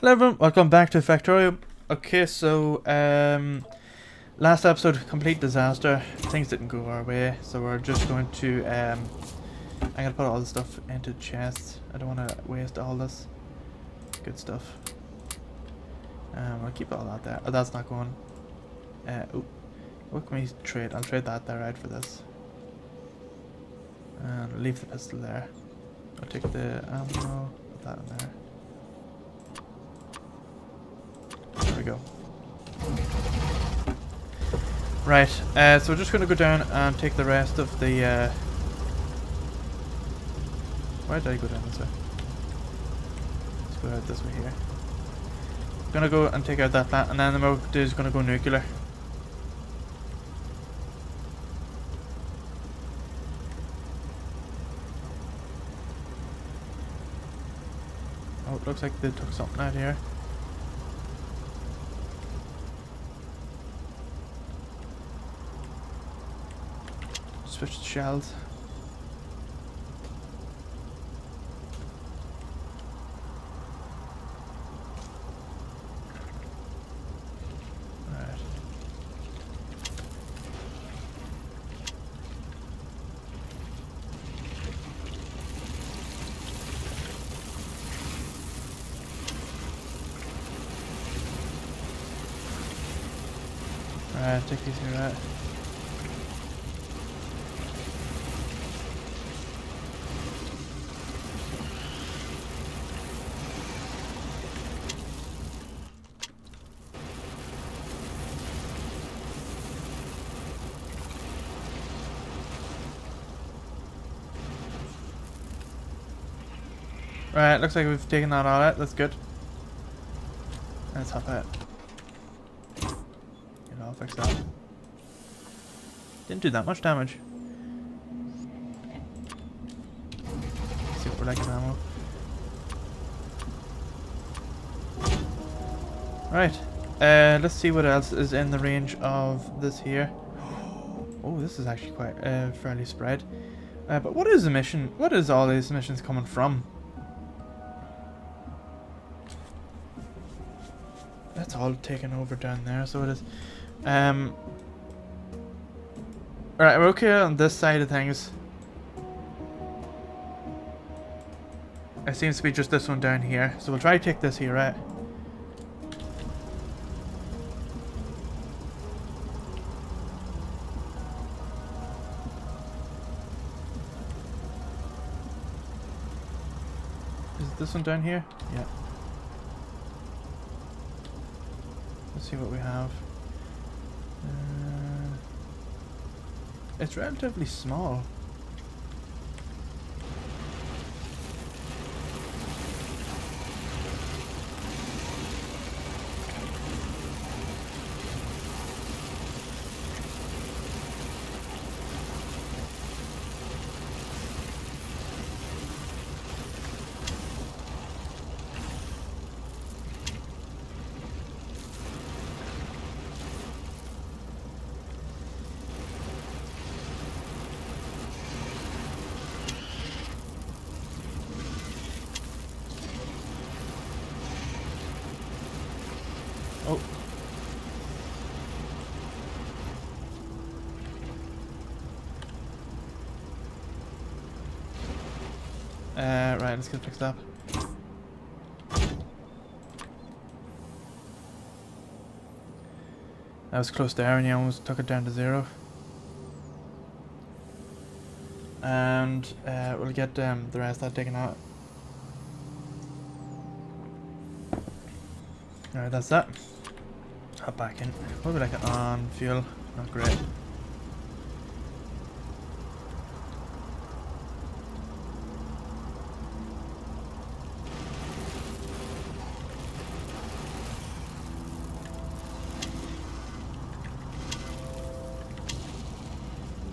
Hello everyone, welcome back to Factorio. Okay, so last episode, complete disaster. Things didn't go our way, so we're just going to I'm gonna put all the stuff into chests. I don't want to waste all this good stuff. We'll keep all that there. Oh, that's not going. Oh, what can we trade? I'll trade that there out for this. And leave the pistol there. I'll take the ammo, put that in there. There we go. Right, so we're just going to go down and take the rest of the... Why did I go down this way? Let's go out this way here. Gonna go and take out that plant, and then the we'll do is gonna go nuclear. Oh, it looks like they took something out here. Switch the shells. Alright, take these here out. Right, looks like we've taken that all out, that's good. Let's hop out. I'll fix that. Didn't do that much damage. Let's see what we're like in ammo. Right. Let's see what else is in the range of this here. Oh, this is actually quite fairly spread. But what is the mission? What is all these missions coming from? That's all taken over down there, so it is. Alright, we're okay on this side of things. It seems to be just this one down here, so we'll try to take this here, right? Is it this one down here? Yeah. Let's see what we have. It's relatively small. Oh. Right, let's get it fixed up. That was close there and you almost took it down to 0. And we'll get the rest of that taken out. Alright, that's that. Hop back in. What would we like it on? Fuel. Not great.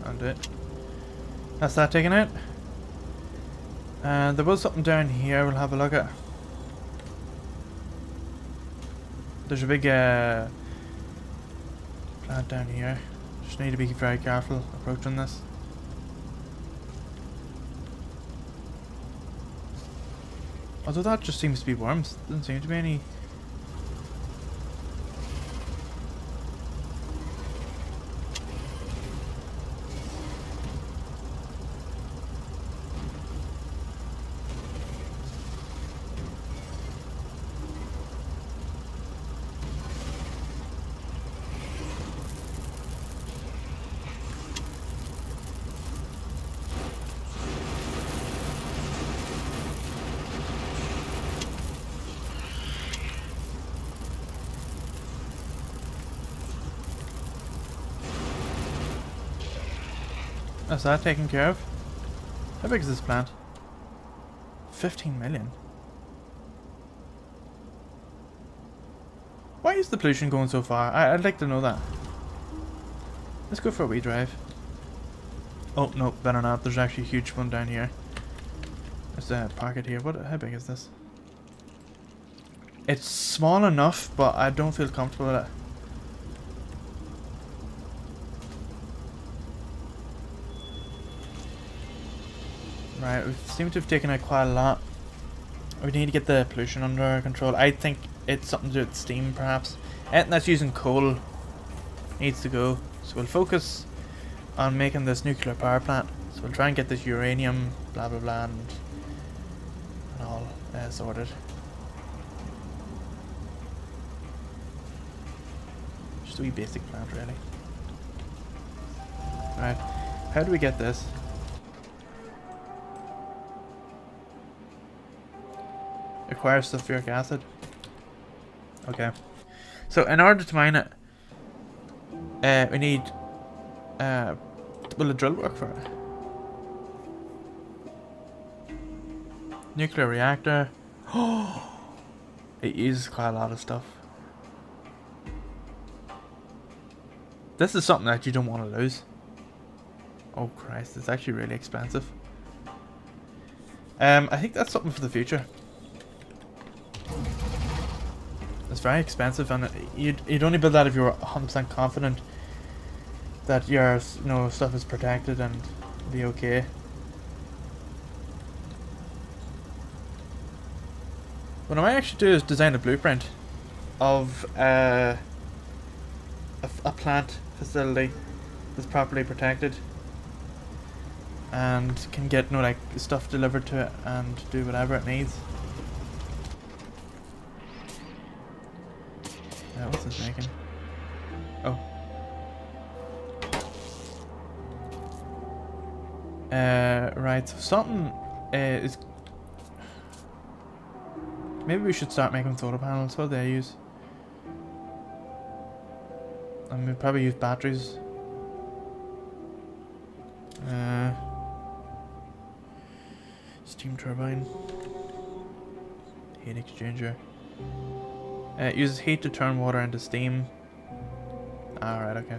I'll do it. That's that taken out. And there was something down here we'll have a look at. There's a big plant down here. Just need to be very careful approaching this. Although that just seems to be worms. Doesn't seem to be any Is that taken care of? How big is this plant? 15 million. Why is the pollution going so far? I'd like to know that. Let's go for a wee drive. Oh, no, better not. There's actually a huge one down here. There's a pocket here. How big is this? It's small enough, but I don't feel comfortable with it. Right, we seem to have taken out quite a lot. We need to get the pollution under control. I think it's something to do with steam, perhaps. Anything that's using coal needs to go. So we'll focus on making this nuclear power plant. So we'll try and get this uranium, blah blah blah, and all sorted. Just a wee basic plant, really. Right, how do we get this? Requires sulfuric acid. Okay. So in order to mine it, we need will a drill work for it? Nuclear reactor. Oh, it uses quite a lot of stuff. This is something that you don't want to lose. Oh Christ, it's actually really expensive. I think that's something for the future. It's very expensive, and you'd only build that if you were 100% confident that your stuff is protected and be okay. What I might actually do is design a blueprint of a plant facility that's properly protected and can get like stuff delivered to it and do whatever it needs. What's this making? Oh. Right, so something is... Maybe we should start making solar panels. What do they use? And we probably use batteries. Steam turbine. Heat exchanger. It uses heat to turn water into steam. Alright, okay.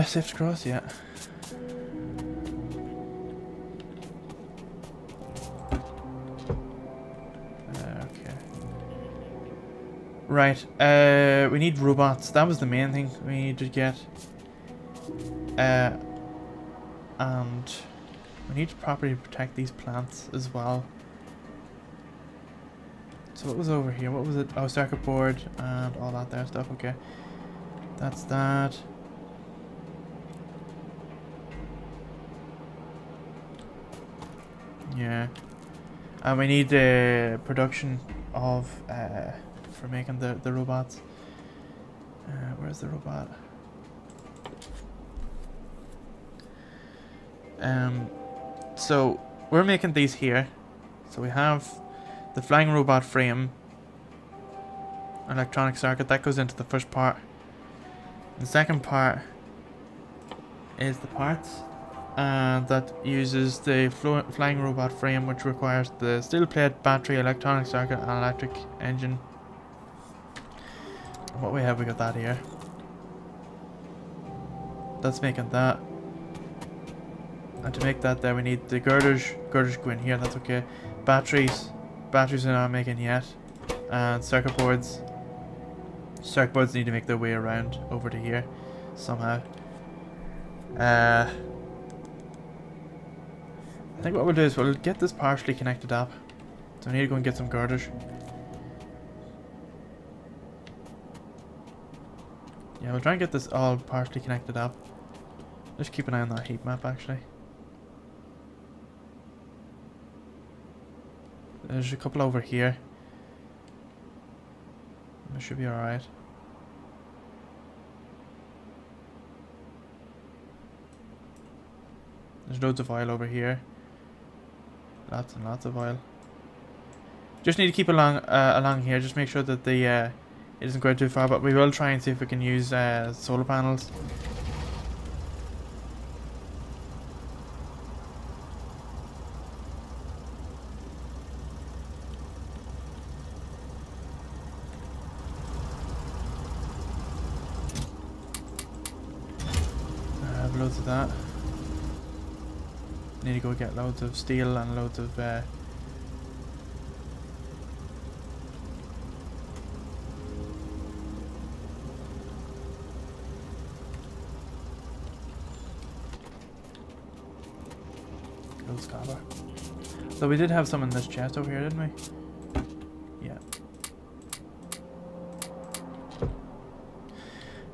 Safe to cross, yeah. Okay. Right, we need robots. That was the main thing we need to get. And we need to properly protect these plants as well. So what was over here? What was it? Oh, circuit board and all that there stuff. Okay. That's that. Yeah. And we need the production of for making the robots. Where's the robot? So we're making these here. So we have the flying robot frame, electronic circuit, that goes into the first part. The second part is the parts, and that uses the flying robot frame, which requires the steel plate, battery, electronic circuit, and electric engine. What we have, we got that here. That's making that. And to make that there, we need the girders. Girders go in here, that's okay. Batteries are not making yet. And circuit boards. Circuit boards need to make their way around over to here somehow. I think what we'll do is we'll get this partially connected up. So we need to go and get some girders. Yeah, we'll try and get this all partially connected up. Just keep an eye on that heat map actually. There's a couple over here. It should be alright. There's loads of oil over here. Lots and lots of oil. Just need to keep along here. Just make sure that the it isn't going too far. But we will try and see if we can use solar panels. loads of that. Need to go get loads of steel and loads of copper. So we did have some in this chest over here, didn't we? Yeah.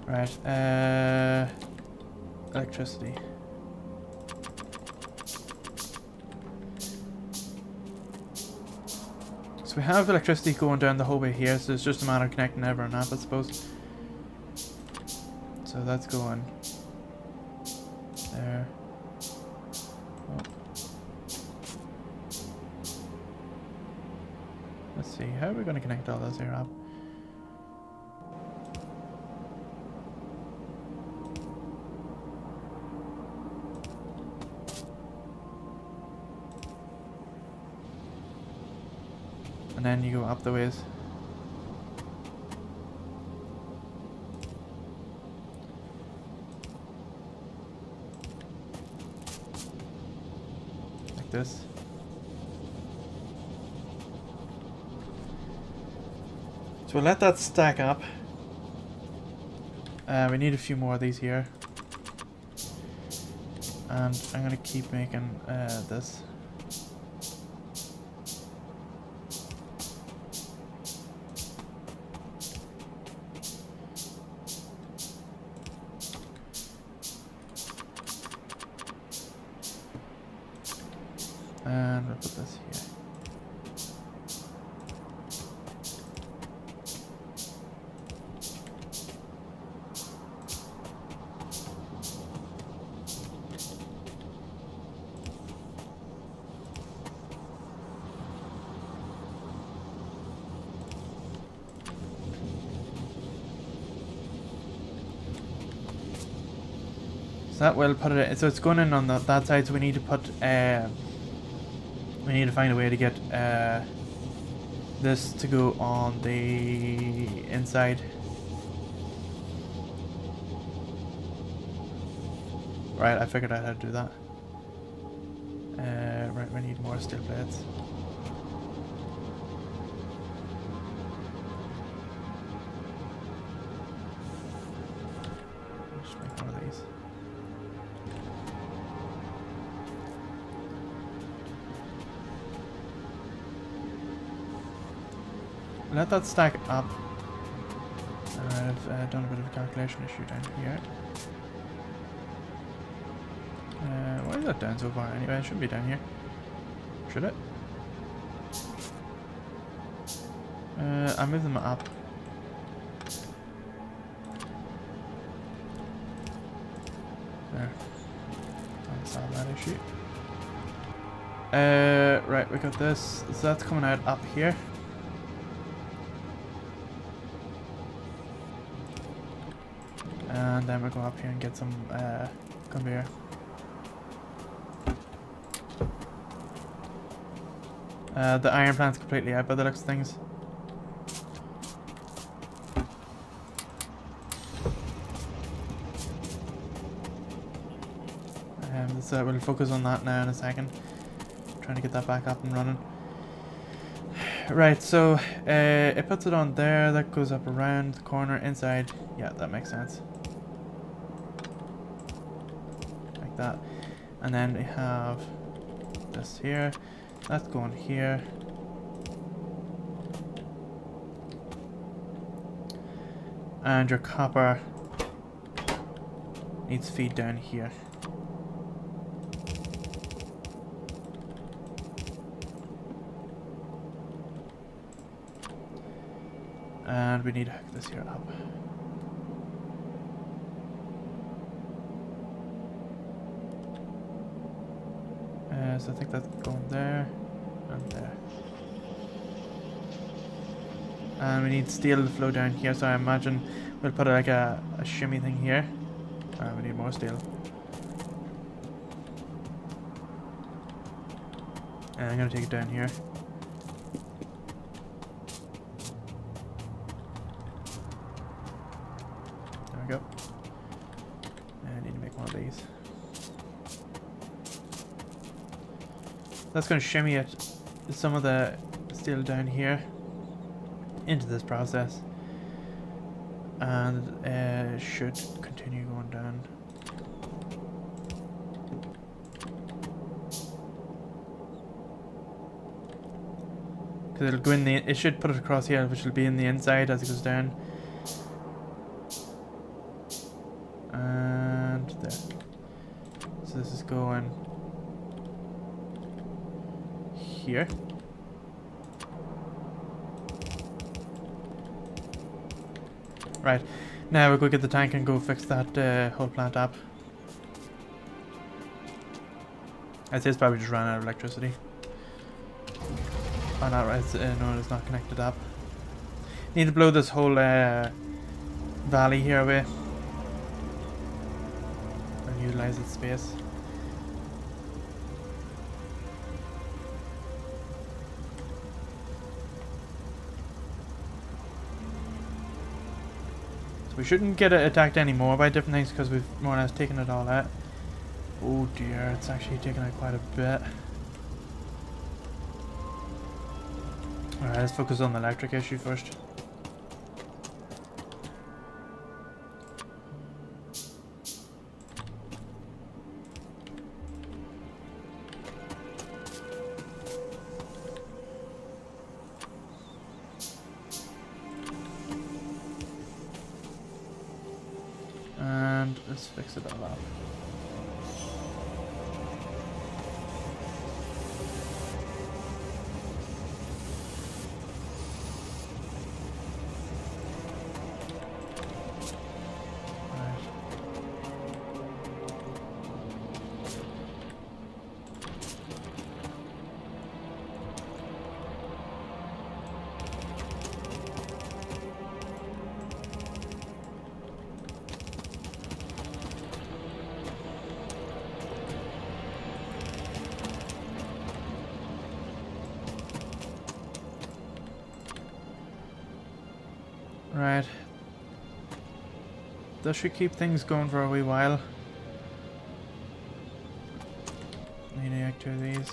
Right. Electricity. So we have electricity going down the whole way here, so it's just a matter of connecting everyone up, I suppose. So that's going there. Oh. Let's see, how are we going to connect all those here up? And then you go up the ways. Like this. So we'll let that stack up. We need a few more of these here. And I'm going to keep making this. And we'll put this here. So that will put it. So it's going in on that side. So we need to put. We need to find a way to get this to go on the inside. Right, I figured out how to do that. Right, we need more steel plates. Just make one of these. Let that stack up. I've done a bit of a calculation issue down here. Why is that down so far anyway? It shouldn't be down here. Should it? I moved them up. There. I'll solve that issue. Right, we got this. So that's coming out up here. And then we'll go up here and get some conveyor. The iron plant's completely out by the looks of things. So we'll focus on that now in a second. Trying to get that back up and running. Right, so it puts it on there. That goes up around the corner inside. Yeah, that makes sense. Like that. And then we have this here. That's going here. And your copper needs feed down here. And we need to hook this here up. So I think that's going there and there. And we need steel to flow down here, so I imagine we'll put like a shimmy thing here. We need more steel. And I'm going to take it down here. There we go. And I need to make one of these. That's going to shimmy it, some of the steel down here into this process, and should continue going down. Because it'll go in the, it should put it across here, which will be in the inside as it goes down. And there. So this is going here. Right. Now we'll go get the tank and go fix that whole plant up. I'd say it's probably just ran out of electricity. Oh, not right. No, it's not connected up. Need to blow this whole valley here away and utilize its space. So we shouldn't get attacked anymore by different things because we've more or less taken it all out. Oh dear, it's actually taken out quite a bit. Alright, let's focus on the electric issue first. And let's fix it all up. Right. That should keep things going for a wee while. Need to act two of these.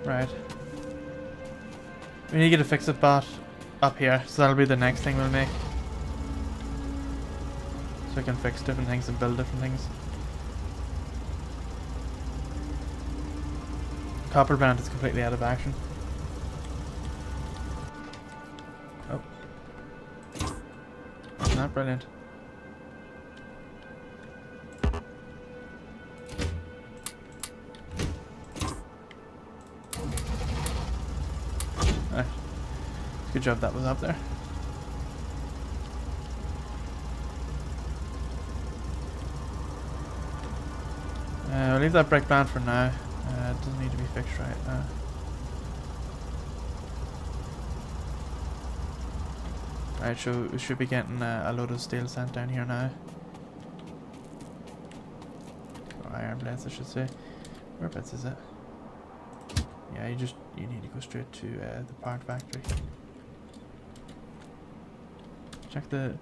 Right. We need to get a fix-it bot up here, so that'll be the next thing we'll make. So we can fix different things and build different things. Copper plant is completely out of action. Oh. Not brilliant. Right. Good job that was up there. We'll leave that brick plant for now. It doesn't need to be fixed right now. Right, so we should be getting a load of steel sent down here now. Or iron blades, I should say. Whereabouts is it? Yeah, you need to go straight to the part factory. Check the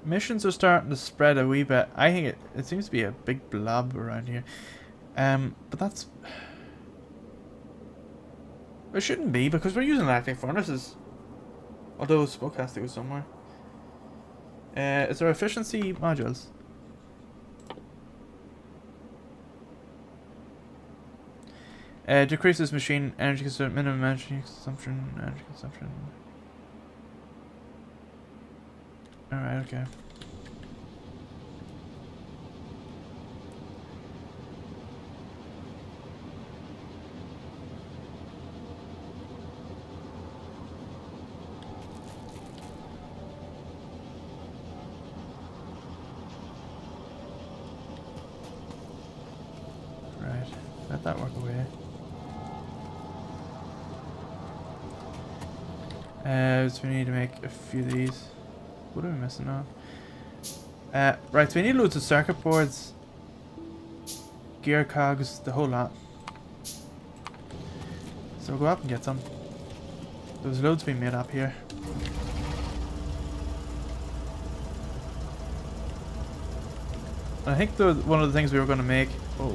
missions are starting to spread a wee bit. I think it seems to be a big blob around here. But that's, it shouldn't be because we're using electric furnaces. Although smoke has to go somewhere. Is there efficiency modules? Decreases machine energy consumption, minimum energy consumption. Alright, okay. Right, let that work away. So we need to make a few of these. What are we missing now? Right, so we need loads of circuit boards, gear cogs, the whole lot. So we'll go up and get some. There's loads being made up here. I think one of the things we were going to make... Oh,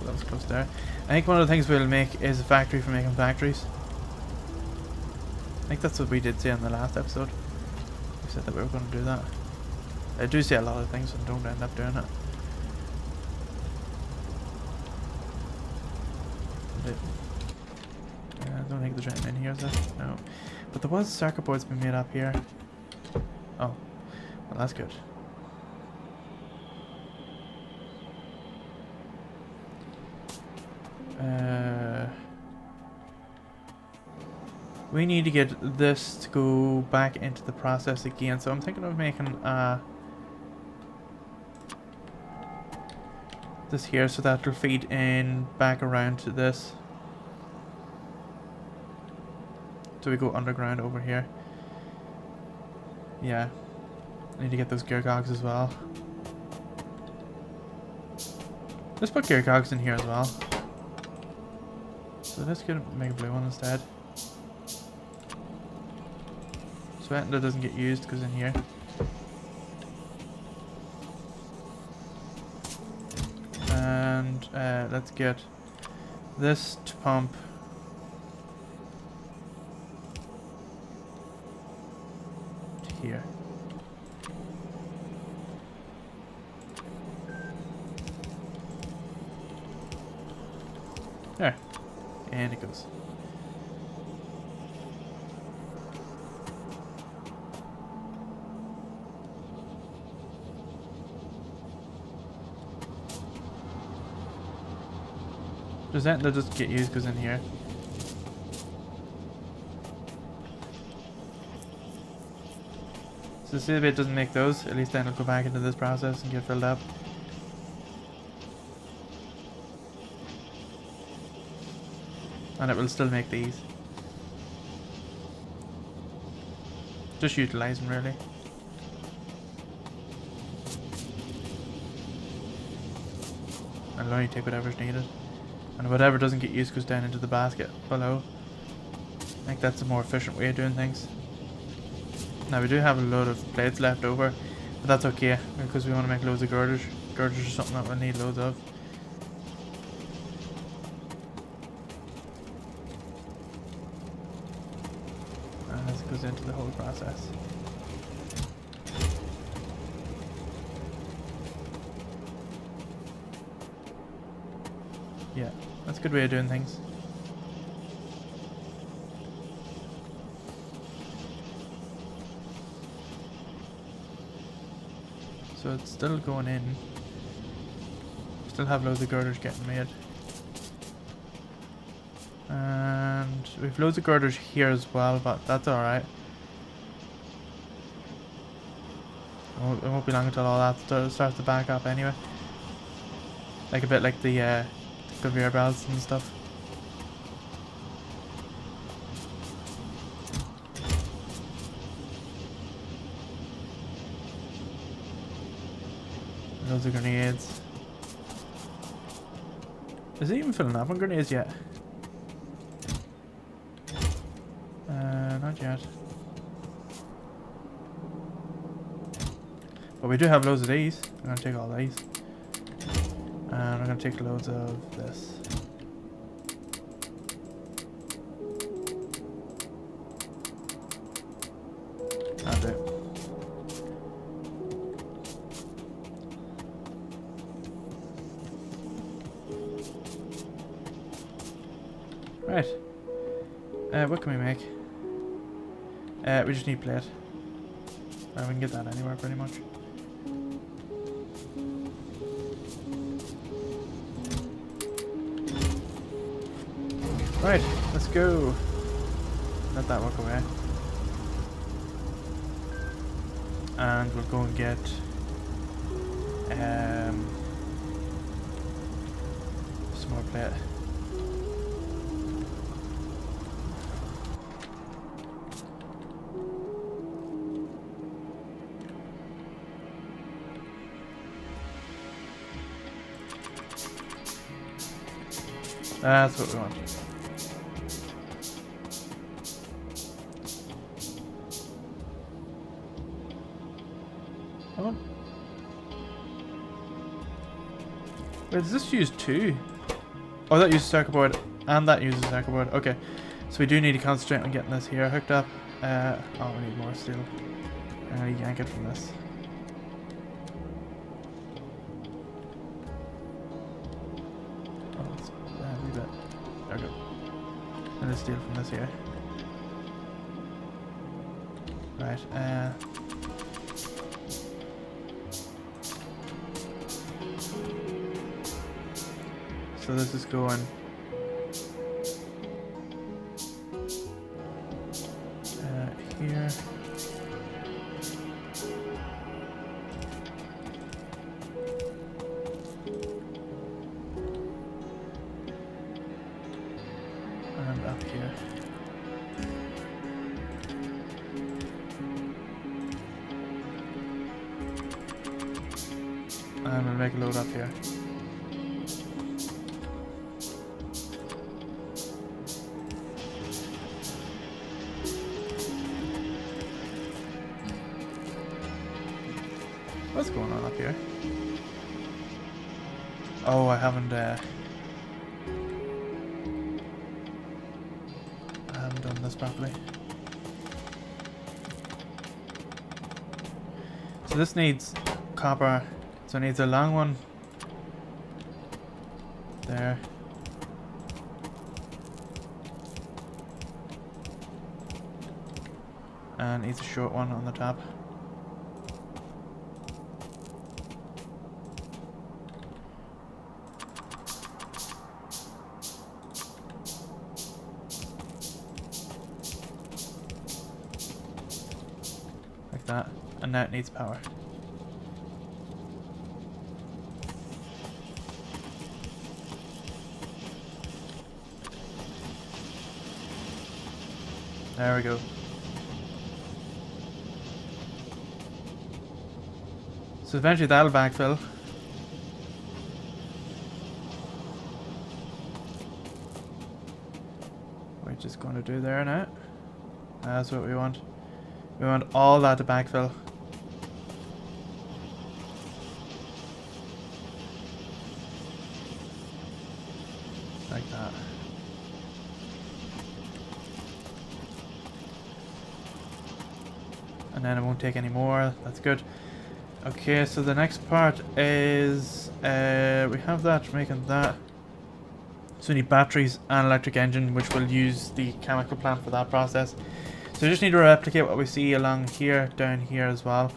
that was close there. I think one of the things we'll make is a factory for making factories. I think that's what we did say in the last episode. We said that we were going to do that. I do say a lot of things and don't end up doing it. I don't think there's anything in here, is there? No. But there was circuit boards being made up here. Oh. Well, that's good. We need to get this to go back into the process again, so I'm thinking of making this here so that will feed in back around to this. So we go underground over here. Yeah. I need to get those gear cogs as well. Let's put gear cogs in here as well. So let's make a blue one instead. So that doesn't get used because in here. And let's get this to pump to here. There. And it goes. Does that just get used because in here? So see if it doesn't make those, at least then it'll go back into this process and get filled up. And it will still make these. Just utilize them really. And it'll only take whatever's needed. And whatever doesn't get used goes down into the basket below. I think that's a more efficient way of doing things. Now we do have a load of plates left over, but that's okay because we want to make loads of girders. Girders are something that we'll need loads of. And this goes into the whole process. Yeah, that's a good way of doing things. So it's still going in. Still have loads of girders getting made. And we've loads of girders here as well, but that's alright. It won't be long until all that starts to back up anyway. Like a bit like the conveyor belts and stuff. Loads of grenades. Is it even filling up on grenades yet? Not yet. But we do have loads of these. I'm gonna take all these. And I'm gonna take loads of this. That's it. Right. What can we make? We just need plate. We can get that anywhere pretty much. Right, let's go. Let that walk away. And we'll go and get some more plate. That's what we want. Come on. Wait, does this use two? Oh, that uses circuit board, and that uses circuit board. Okay, so we do need to concentrate on getting this here hooked up. Oh, we need more steel. I'm gonna yank it from this. Oh, it's a wee bit. There we go. And the steel from this here. Right. So this is going here. And up here. And we'll make a load up here. What's going on up here? Oh, I haven't done this properly. So this needs copper, so it needs a long one there. And needs a short one on the top. Like that. And now it needs power. There we go. So eventually that'll backfill. We're just going to do there now. That's what we want. We want all that to backfill. Like that. And then it won't take any more. That's good. Okay, so the next part is we have that, making that. So we need batteries and electric engine, which will use the chemical plant for that process. So we just need to replicate what we see along here, down here as well.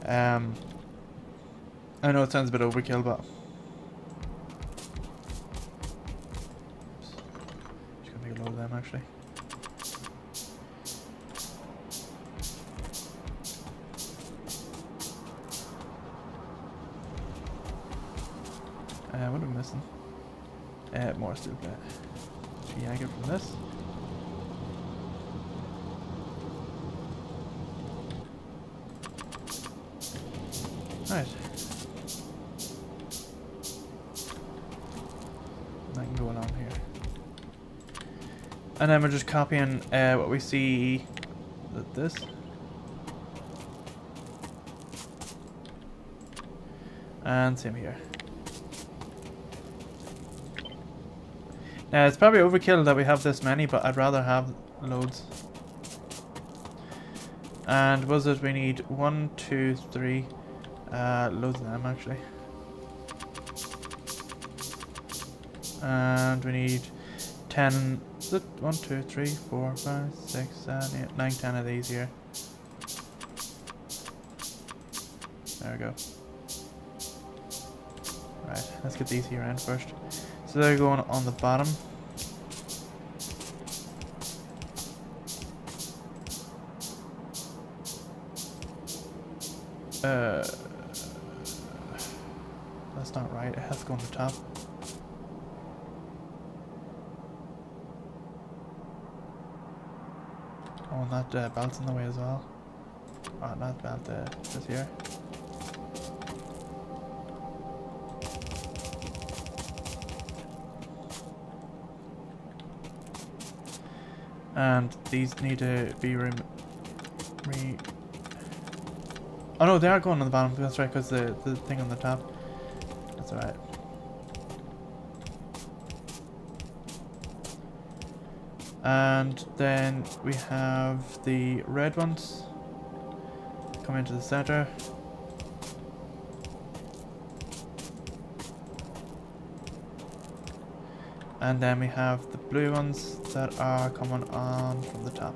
I know it sounds a bit overkill, but just gonna make a load of them actually. What am I missing? More steel plate. Should yank it from this. Right. And I can go along here. And then we're just copying what we see with this. And same here. Now it's probably overkill that we have this many, but I'd rather have loads. And was it we need 1, 2, 3 loads of them actually. And we need 10, is it 1, 2, 3, 4, 5, 6, 7, 8, 9, 10 of these here. There we go. Right, let's get these here in first. So they're going on the bottom. That's not right, it has to go on the top. Oh, and that belt's in the way as well. Oh, not belt, this here. And these need to be oh no, they are going on the bottom. That's right, because the thing on the top. That's alright. And then we have the red ones come into the center. And then we have the blue ones that are coming on from the top.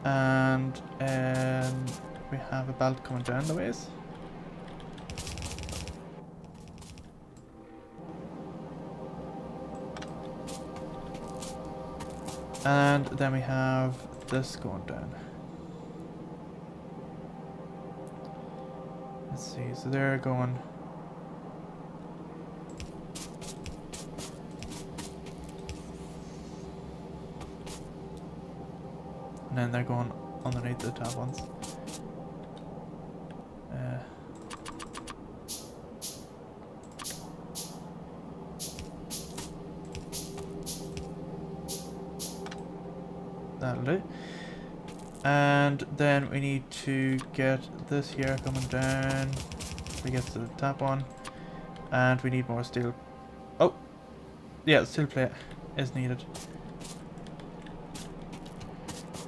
And we have a belt coming down the ways. And then we have this going down. Let's see, so they're going. And then they're going underneath the top ones. That'll do. And then we need to get this here coming down to get to the top one. And we need more steel. Oh! Yeah, steel plate is needed.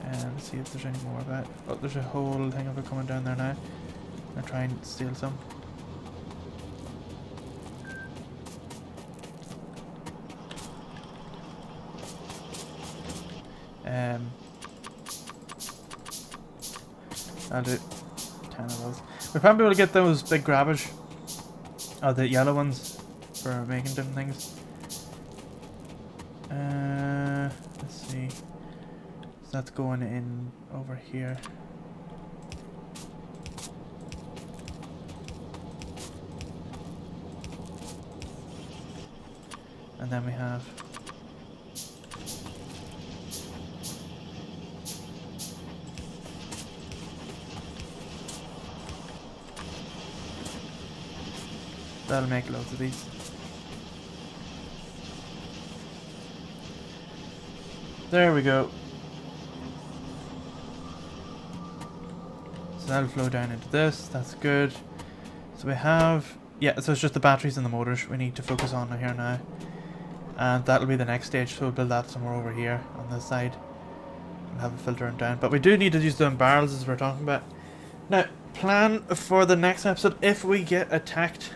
And let's see if there's any more of that. Oh, there's a whole thing of it coming down there now. I'll try and steal some. I'll do 10 of those. We'll probably be able to get those big grabbage. Oh, the yellow ones for making different things. Let's see. So that's going in over here. And then we have that'll make loads of these. There we go. So that'll flow down into this. That's good. So we have, yeah, so it's just the batteries and the motors we need to focus on here now. And that'll be the next stage, so we'll build that somewhere over here on this side. We'll have it filtering down. But we do need to use them barrels as we're talking about. Now, plan for the next episode if we get attacked.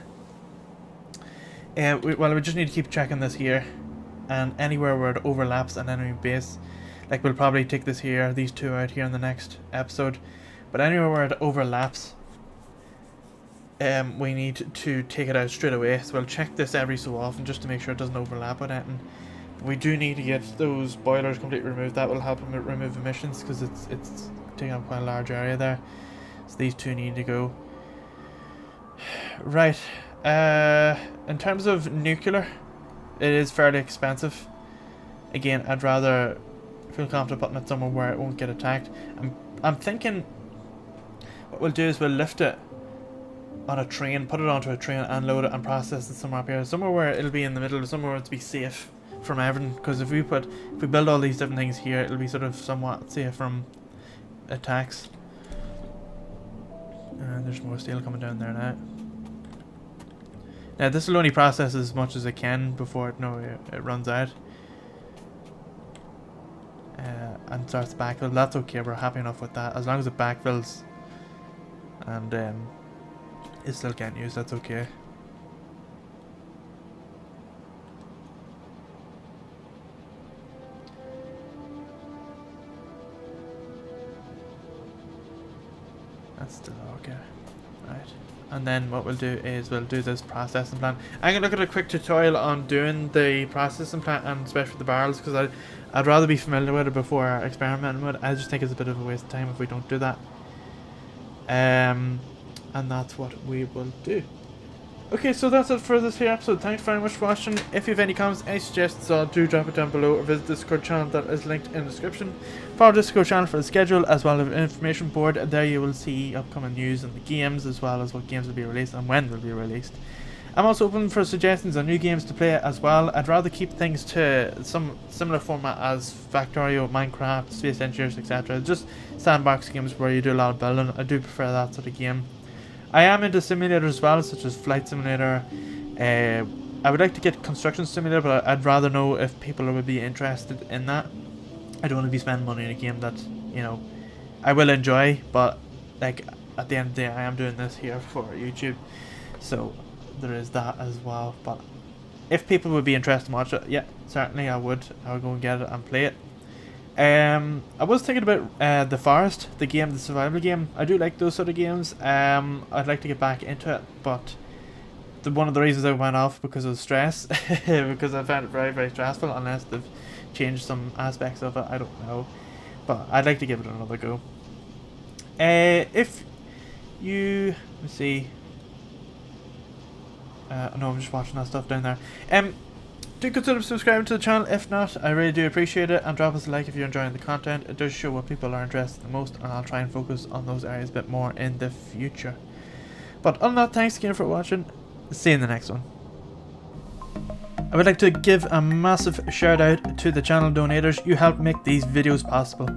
We just need to keep checking this here. And anywhere where it overlaps an enemy base. Like we'll probably take this here, these two out here in the next episode. But anywhere where it overlaps, we need to take it out straight away. So we'll check this every so often just to make sure it doesn't overlap with anything. We do need to get those boilers completely removed. That will help remove emissions because it's taking up quite a large area there. So these two need to go. Right. In terms of nuclear, it is fairly expensive. Again, I'd rather feel confident putting it somewhere where it won't get attacked. I'm thinking what we'll do is we'll lift it on a train, put it onto a train and load it and process it somewhere up here. Somewhere where it'll be in the middle, somewhere where it'll be safe from everything. Because if we build all these different things here, it'll be sort of somewhat safe from attacks. And there's more steel coming down there now. Now this will only process as much as it can before it runs out. And starts to backfill. That's okay, we're happy enough with that. As long as it backfills and it's still getting used, that's okay. That's still okay. Right. And then what we'll do is we'll do this processing plant. I'm going to look at a quick tutorial on doing the processing plant, and especially the barrels, because I'd rather be familiar with it before experimenting with it. I just think it's a bit of a waste of time if we don't do that. And that's what we will do. Okay, so that's it for this here episode. Thanks very much for watching. If you have any comments, any suggestions, do drop it down below, or visit the Discord channel that is linked in the description. Follow the Discord channel for the schedule as well as the information board. There you will see upcoming news and the games, as well as what games will be released and when they'll be released. I'm also open for suggestions on new games to play as well. I'd rather keep things to some similar format as Factorio, Minecraft, Space Engineers, etc. Just sandbox games where you do a lot of building. I do prefer that sort of game. I am into simulators as well, such as Flight Simulator. I would like to get Construction Simulator, but I'd rather know if people would be interested in that. I don't want to be spending money in a game that, you know, I will enjoy, but like at the end of the day, I am doing this here for YouTube, so there is that as well. But if people would be interested in watch it, yeah, certainly I would go and get it and play it. I was thinking about The Forest, the game, the survival game. I do like those sort of games. I'd like to get back into it, but one of the reasons I went off because of stress, because I found it very, very stressful. Unless they've changed some aspects of it, I don't know. But I'd like to give it another go. If you, let me see. No, I'm just watching that stuff down there. Do consider subscribing to the channel if not. I really do appreciate it, and drop us a like if you're enjoying the content. It does show what people are interested in the most, and I'll try and focus on those areas a bit more in the future. But other than that, thanks again for watching. See you in the next one. I would like to give a massive shout out to the channel donators. You help make these videos possible.